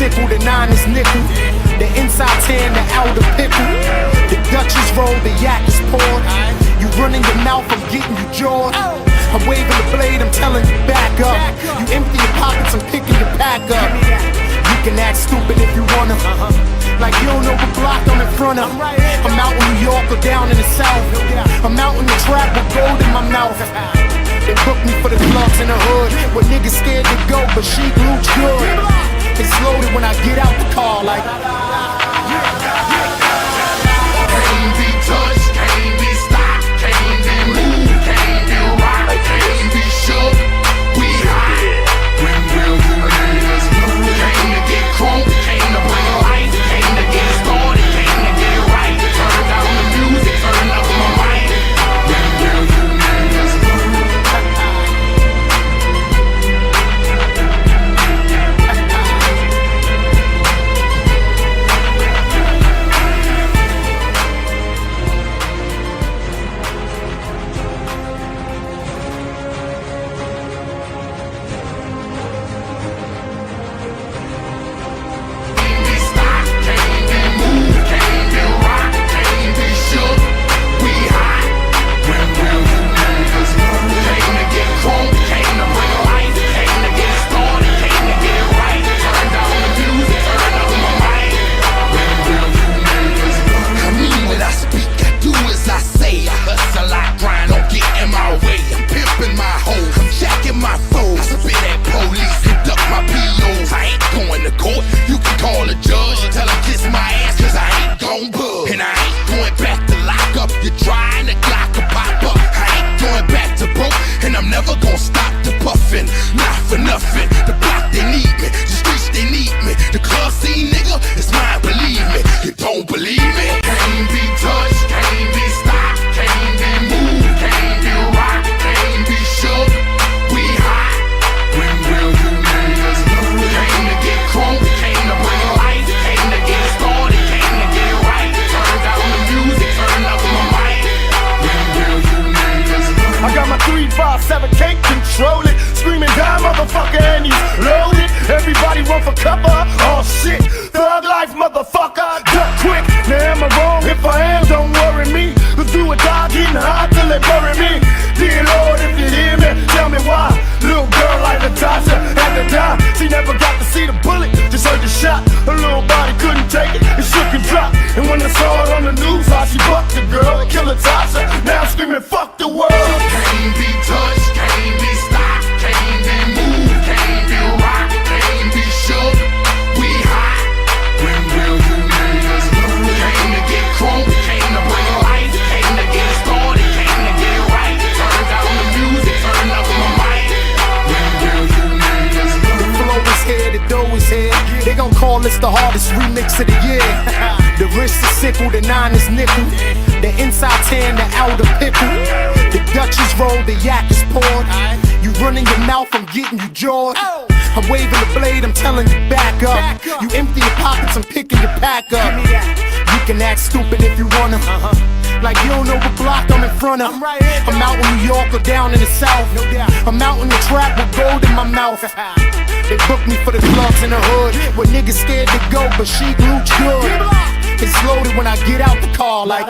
sickle, the 9 is nickel. The inside 10, the outer pickle. The Dutch is rolled, the yak is poured. You running your mouth, I'm getting you jawed. I'm waving the blade, I'm telling you back up. You empty your pockets, I'm picking your pack up. You can act stupid if you wanna, like you don't know what block I'm in front of. I'm out in New York or down in the South. I'm out in the trap with gold in my mouth. They book me for the clubs in the hood, where niggas scared to go, but she looks good. It's loaded when I get out the car, like can't be touched, can't be stopped, can't be moved, can't be rocked, can't be shook. We high. When will you niggas move? Came to get crunk, came to bring life, came to get started, came to get right. Turn down the music, turn up my mic. When will you niggas move? It's the hardest remix of the year. The wrist is sickle, the 9 is nickel. The inside 10, the outer pickle. The Dutch is rolled, the yak is poured. You running your mouth, I'm getting you jawed. I'm waving the blade, I'm telling you back up. You empty your pockets, I'm picking your pack up. You can act stupid if you wanna, like you don't know what block I'm in front of. I'm out in New York or down in the South. I'm out in the trap with gold in my mouth. They book me for the clubs in the hood, where niggas scared to go, but she looks good. It's loaded when I get out the car, like